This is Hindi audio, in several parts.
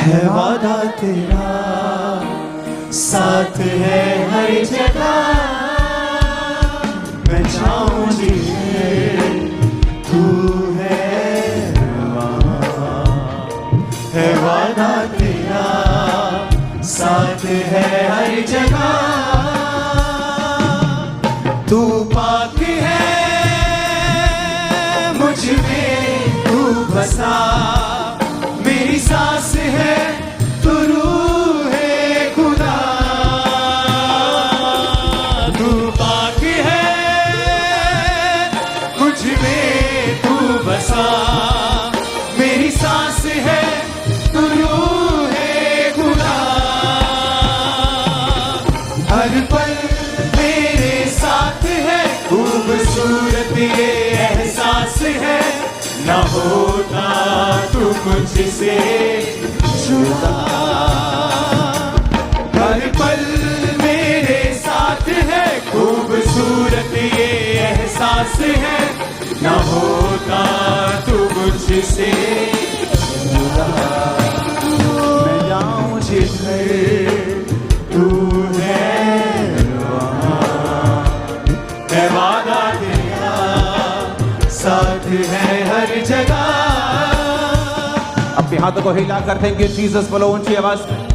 है वादा तेरा, साथ है हर जगह। मैं चाहूं जिधर तू है वहाँ, है वादा तेरा, साथ है हर जगह। तू पाक है मुझ में, तू बसा, मेरी सांस है तू रूह है खुदा। तू पाक है मुझ में, तू बसा, मेरी सांस है तू रूह है खुदा। हर पल मेरे साथ है, खूबसूरत ये एहसास है, न होता तू मुझसे जुदा। हर पल मेरे साथ है, खूबसूरत ये एहसास है, न होता तू मुझसे जुदा। मैं जाऊं जिधर तू है वहाँ, है वादा तेरा, साथ है हर जगह। अपने हाथों को हिलाकर थैंक यू जीसस बोलो ऊंची आवाज में।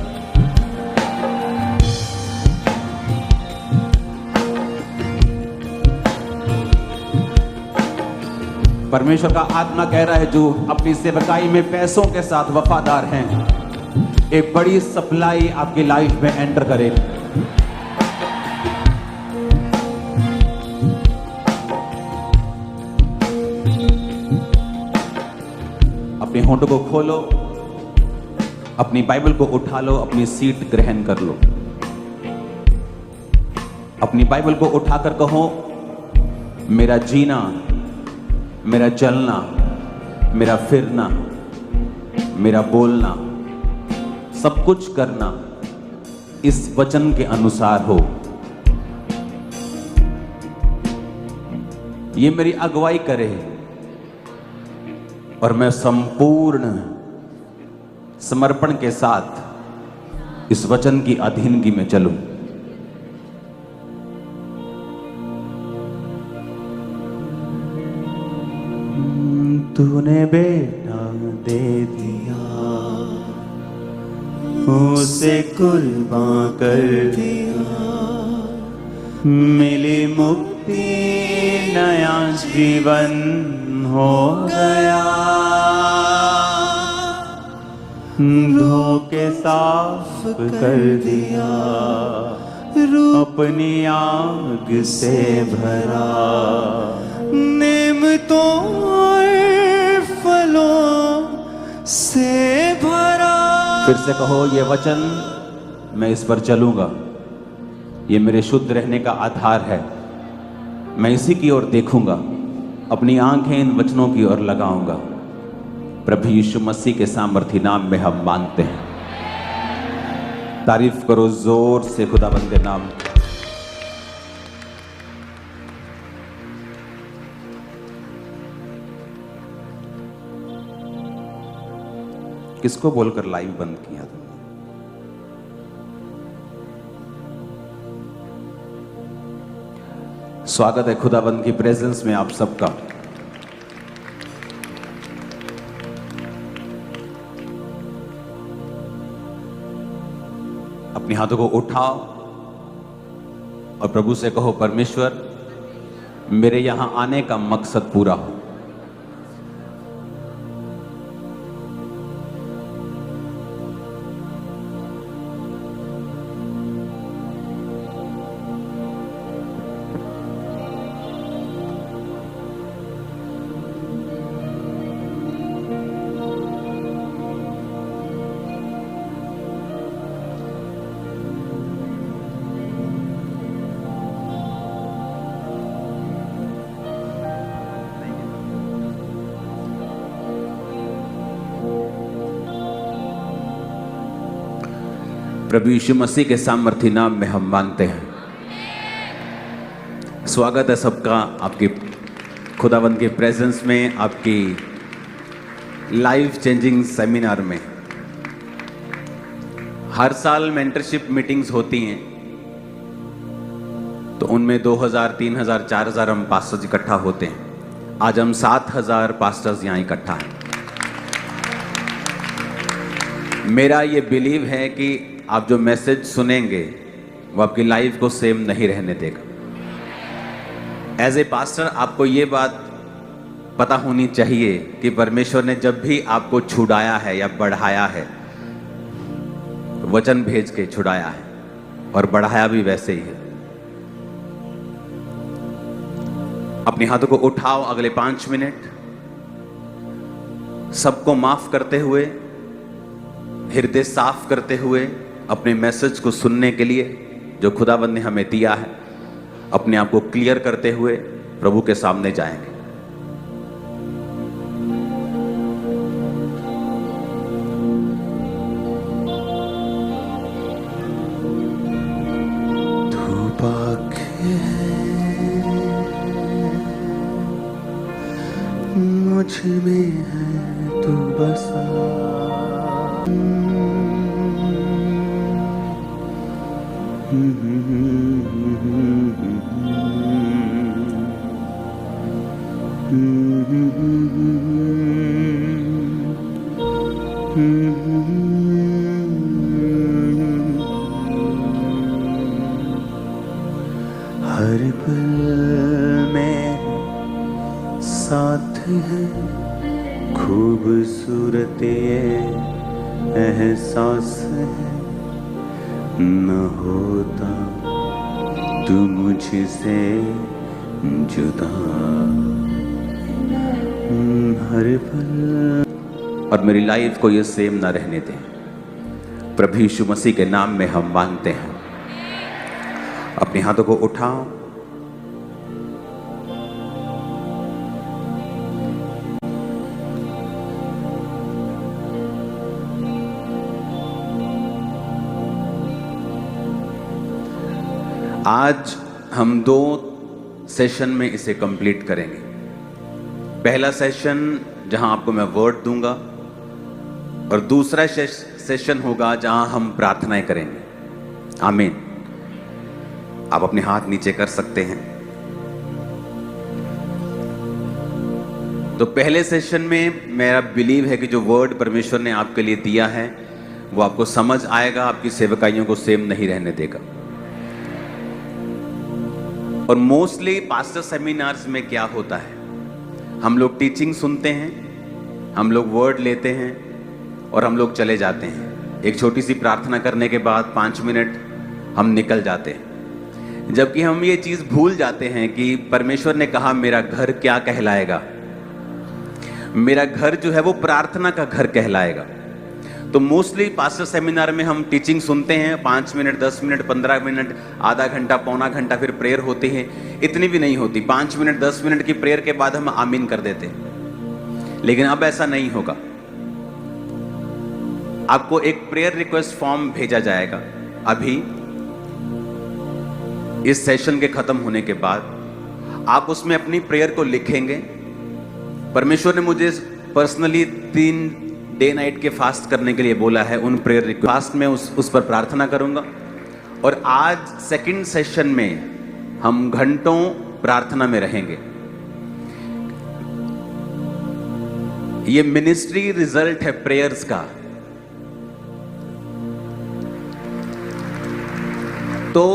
परमेश्वर का आत्मा कह रहा है जो अपनी सेवकाई में पैसों के साथ वफादार हैं, एक बड़ी सप्लाई आपकी लाइफ में एंटर करेगी। अपने होंठों को खोलो, अपनी बाइबल को उठा लो, अपनी सीट ग्रहण कर लो। अपनी बाइबल को उठाकर कहो, मेरा जीना, मेरा चलना, मेरा फिरना, मेरा बोलना, सब कुछ करना इस वचन के अनुसार हो। ये मेरी अगुवाई करे और मैं संपूर्ण समर्पण के साथ इस वचन की अधीनगी में चलूं। तूने बेटा दे दिया, उसे कुर्बान कर दिया, मिली मुक्ति, नया जीवन हो गया। धोखे साफ कर दिया, अपनी आग से भरा, नेमतों फलों से भरा। फिर से कहो, ये वचन मैं इस पर चलूंगा, ये मेरे शुद्ध रहने का आधार है, मैं इसी की ओर देखूंगा, अपनी आंखें इन वचनों की ओर लगाऊंगा। प्रभु यीशु मसीह के सामर्थी नाम में हम मांगते हैं। तारीफ करो जोर से खुदावंद के नाम। किसको बोलकर लाइव बंद किया तुमने? स्वागत है खुदाबंद की प्रेजेंस में आप सबका। अपने हाथों को उठाओ और प्रभु से कहो, परमेश्वर मेरे यहां आने का मकसद पूरा हो। प्रभु यीशु मसीह के सामर्थी नाम में हम मांगते हैं। स्वागत है सबका आपके खुदावंद के प्रेजेंस में, आपकी लाइफ चेंजिंग सेमिनार में। हर साल मेंटरशिप मीटिंग्स होती हैं, तो उनमें 2000, 3000, 4000 हम पास्टर्स इकट्ठा होते हैं। आज हम 7000 पास्टर्स यहाँ इकट्ठा हैं। मेरा ये बिलीव है कि आप जो मैसेज सुनेंगे वो आपकी लाइफ को सेम नहीं रहने देगा। एज ए पास्टर आपको ये बात पता होनी चाहिए कि परमेश्वर ने जब भी आपको छुड़ाया है या बढ़ाया है, वचन भेज के छुड़ाया है और बढ़ाया भी वैसे ही है। अपने हाथों को उठाओ, अगले 5 मिनट सबको माफ करते हुए, हृदय साफ करते हुए, अपने मैसेज को सुनने के लिए जो खुदावंद ने हमें दिया है, अपने आप को क्लियर करते हुए प्रभु के सामने जाएंगे। मुझ में है तू बसा, हर पल में साथ है, खूबसूरत ये एहसास है, न होता तू मुझसे जुदा, हर पल। और मेरी लाइफ को ये सेम ना रहने दें। प्रभु यीशु मसीह के नाम में हम मांगते हैं। अपने हाथों को उठाओ, आज हम 2 सेशन में इसे कंप्लीट करेंगे। पहला सेशन जहां आपको मैं वर्ड दूंगा और दूसरा सेशन होगा जहां हम प्रार्थनाएं करेंगे। आमीन। आप अपने हाथ नीचे कर सकते हैं। तो पहले सेशन में मेरा बिलीव है कि जो वर्ड परमेश्वर ने आपके लिए दिया है वो आपको समझ आएगा, आपकी सेवकाइयों को सेम नहीं रहने देगा। और मोस्टली पास्टर सेमिनार्स में क्या होता है, हम लोग टीचिंग सुनते हैं, हम लोग वर्ड लेते हैं और हम लोग चले जाते हैं। एक छोटी सी प्रार्थना करने के बाद 5 मिनट हम निकल जाते हैं, जबकि हम ये चीज़ भूल जाते हैं कि परमेश्वर ने कहा मेरा घर क्या कहलाएगा। मेरा घर जो है वो प्रार्थना का घर कहलाएगा। तो मोस्टली पास्टर सेमिनार में हम टीचिंग सुनते हैं, 5 मिनट, 10 मिनट, 15 मिनट, आधा घंटा, पौना घंटा, फिर प्रेयर होती है। इतनी भी नहीं होती, 5 मिनट 10 मिनट की प्रेयर के बाद हम आमीन कर देते हैं। लेकिन अब ऐसा नहीं होगा। आपको एक प्रेयर रिक्वेस्ट फॉर्म भेजा जाएगा अभी इस सेशन के खत्म होने के बाद। आप उसमें अपनी प्रेयर को लिखेंगे। परमेश्वर ने मुझे पर्सनली 3 डे नाइट के फास्ट करने के लिए बोला है। उन प्रेयर रिक्वेस्ट में उस पर प्रार्थना करूंगा। और आज सेकंड सेशन में हम घंटों प्रार्थना में रहेंगे। ये मिनिस्ट्री रिजल्ट है प्रेयर्स का। तो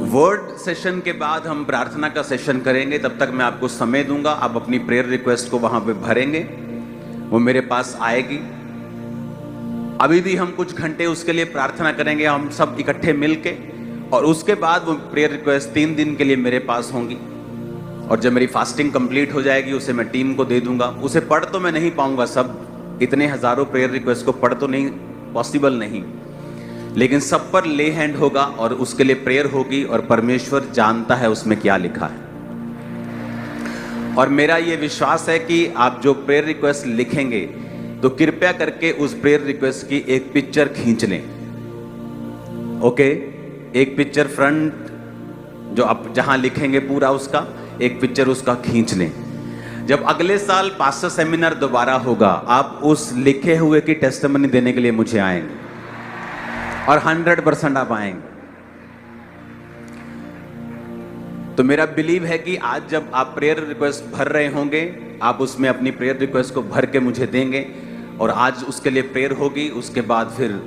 वर्ड सेशन के बाद हम प्रार्थना का सेशन करेंगे। तब तक मैं आपको समय दूंगा, आप अपनी प्रेयर रिक्वेस्ट को वहां पे भरेंगे, वो मेरे पास आएगी। अभी भी हम कुछ घंटे उसके लिए प्रार्थना करेंगे, हम सब इकट्ठे मिलके, और उसके बाद वो प्रेयर रिक्वेस्ट 3 दिन के लिए मेरे पास होंगी। और जब मेरी फास्टिंग कंप्लीट हो जाएगी उसे मैं टीम को दे दूंगा। उसे पढ़ तो मैं नहीं पाऊंगा, सब इतने हजारों प्रेयर रिक्वेस्ट को पढ़ तो नहीं, पॉसिबल नहीं, लेकिन सब पर ले हैंड होगा और उसके लिए प्रेयर होगी। और परमेश्वर जानता है उसमें क्या लिखा है। और मेरा ये विश्वास है कि आप जो प्रेयर रिक्वेस्ट लिखेंगे तो कृपया करके उस प्रेयर रिक्वेस्ट की एक पिक्चर खींच लें। ओके, एक पिक्चर फ्रंट जो आप जहां लिखेंगे पूरा उसका एक पिक्चर उसका खींच लें, जब अगले साल पास्टर सेमिनार दोबारा होगा, आप उस लिखे हुए की टेस्टिमनी देने के लिए मुझे आएंगे और 100% आप आएंगे। तो मेरा बिलीव है कि आज जब आप प्रेयर रिक्वेस्ट भर रहे होंगे, आप उसमें अपनी प्रेयर रिक्वेस्ट को भर के मुझे देंगे और आज उसके लिए प्रेयर होगी। उसके बाद फिर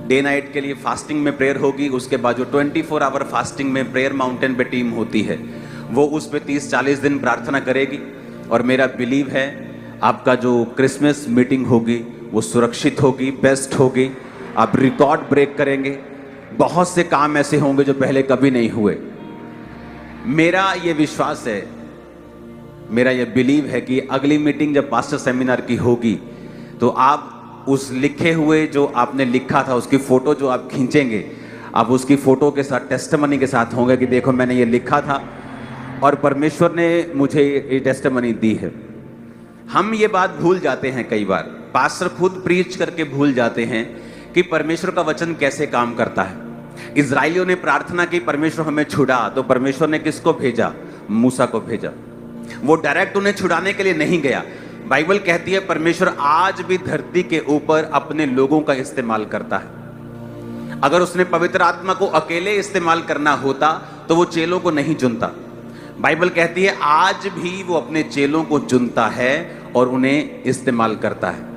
डे नाइट के लिए फास्टिंग में प्रेयर होगी। उसके बाद जो 24 आवर फास्टिंग में प्रेयर माउंटेन पे टीम होती है, वो उस पे 30-40 दिन प्रार्थना करेगी। और मेरा बिलीव है आपका जो क्रिसमस मीटिंग होगी वो सुरक्षित होगी, बेस्ट होगी। आप रिकॉर्ड ब्रेक करेंगे। बहुत से काम ऐसे होंगे जो पहले कभी नहीं हुए। मेरा ये विश्वास है, मेरा ये बिलीव है कि अगली मीटिंग जब पास्टर सेमिनार की होगी तो आप उस लिखे हुए जो आपने लिखा था उसकी फोटो जो आप खींचेंगे, आप उसकी फोटो के साथ टेस्टिमनी के साथ होंगे कि देखो मैंने ये लिखा था और परमेश्वर ने मुझे ये टेस्टिमनी दी है। हम ये बात भूल जाते हैं कई बार, पास्टर खुद प्रीच करके भूल जाते हैं कि परमेश्वर का वचन कैसे काम करता है। इजराइलियों ने प्रार्थना की परमेश्वर हमें छुड़ा, तो परमेश्वर ने किसको भेजा? मूसा को भेजा। वो डायरेक्ट उन्हें छुड़ाने के लिए नहीं गया। बाइबल कहती है परमेश्वर आज भी धरती के ऊपर अपने लोगों का इस्तेमाल करता है। अगर उसने पवित्र आत्मा को अकेले इस्तेमाल करना होता तो वो चेलों को नहीं चुनता। बाइबल कहती है आज भी वो अपने चेलों को चुनता है और उन्हें इस्तेमाल करता है।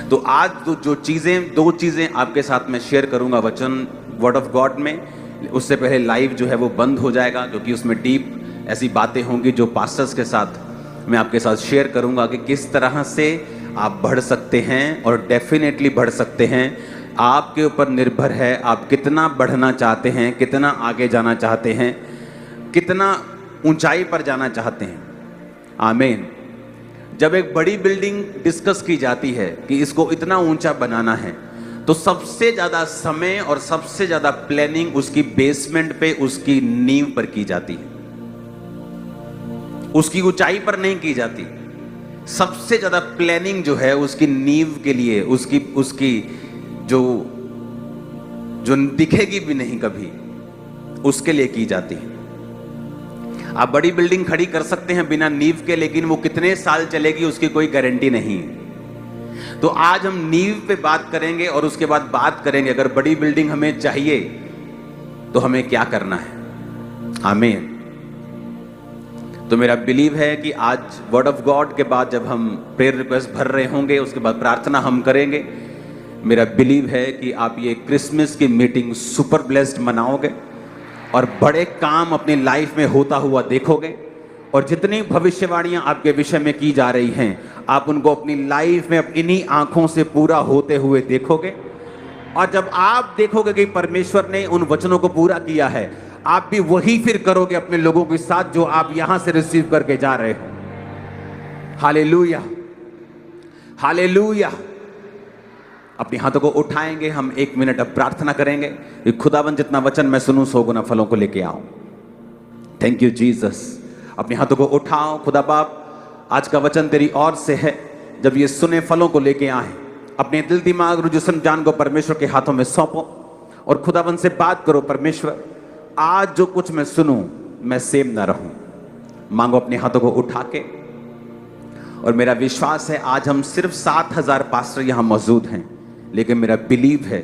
तो आज जो चीजें, 2 चीजें आपके साथ मैं शेयर करूंगा वचन वर्ड ऑफ गॉड में। उससे पहले लाइव जो है वो बंद हो जाएगा, क्योंकि उसमें डीप ऐसी बातें होंगी जो पास्टर्स के साथ मैं आपके साथ शेयर करूंगा कि किस तरह से आप बढ़ सकते हैं और डेफिनेटली बढ़ सकते हैं। आपके ऊपर निर्भर है आप कितना बढ़ना चाहते हैं, कितना आगे जाना चाहते हैं, कितना ऊंचाई पर जाना चाहते हैं। आमीन। जब एक बड़ी बिल्डिंग डिस्कस की जाती है कि इसको इतना ऊंचा बनाना है, तो सबसे ज्यादा समय और सबसे ज्यादा प्लानिंग उसकी बेसमेंट पे, उसकी नींव पर की जाती है, उसकी ऊंचाई पर नहीं की जाती। सबसे ज्यादा प्लानिंग जो है उसकी नींव के लिए, उसकी जो दिखेगी भी नहीं कभी, उसके लिए की जाती है। आप बड़ी बिल्डिंग खड़ी कर सकते हैं बिना नींव के, लेकिन वो कितने साल चलेगी उसकी कोई गारंटी नहीं है। तो आज हम नींव पे बात करेंगे और उसके बाद बात करेंगे अगर बड़ी बिल्डिंग हमें चाहिए तो हमें क्या करना है। आमीन। तो मेरा बिलीव है कि आज वर्ड ऑफ गॉड के बाद जब हम प्रेयर रिक्वेस्ट भर रहे होंगे, उसके बाद प्रार्थना हम करेंगे, मेरा बिलीव है कि आप ये क्रिसमस की मीटिंग सुपर ब्लेस्ड मनाओगे और बड़े काम अपनी लाइफ में होता हुआ देखोगे। और जितनी भविष्यवाणियां आपके विषय में की जा रही हैं, आप उनको अपनी लाइफ में इन्हीं आंखों से पूरा होते हुए देखोगे। और जब आप देखोगे कि परमेश्वर ने उन वचनों को पूरा किया है, आप भी वही फिर करोगे अपने लोगों के साथ जो आप यहां से रिसीव करके जा रहे हो। Hallelujah, hallelujah. अपने हाथों को उठाएंगे, हम 1 मिनट अब प्रार्थना करेंगे कि खुदावन जितना वचन मैं सुनूं 100 गुना फलों को लेके आऊं। Thank you Jesus. अपने हाथों को उठाओ। खुदा बाप, आज का वचन तेरी ओर से है। जब ये सुने फलों को लेके आए, अपने दिल दिमाग रुझ जिस्म जान को परमेश्वर के हाथों में सौंपो और खुदावन से बात करो। परमेश्वर, आज जो कुछ मैं सुनूं मैं सेम ना रहूं। मांगो अपने हाथों को उठा के। और मेरा विश्वास है आज हम सिर्फ 7000 पास्टर यहां मौजूद हैं, लेकिन मेरा बिलीव है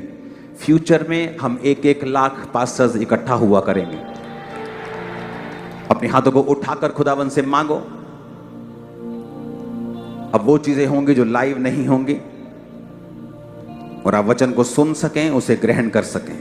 फ्यूचर में हम 1-1 लाख पास्टर्स इकट्ठा हुआ करेंगे। अपने हाथों को उठाकर खुदावन से मांगो। अब वो चीजें होंगी जो लाइव नहीं होंगी और आप वचन को सुन सकें, उसे ग्रहण कर सकें।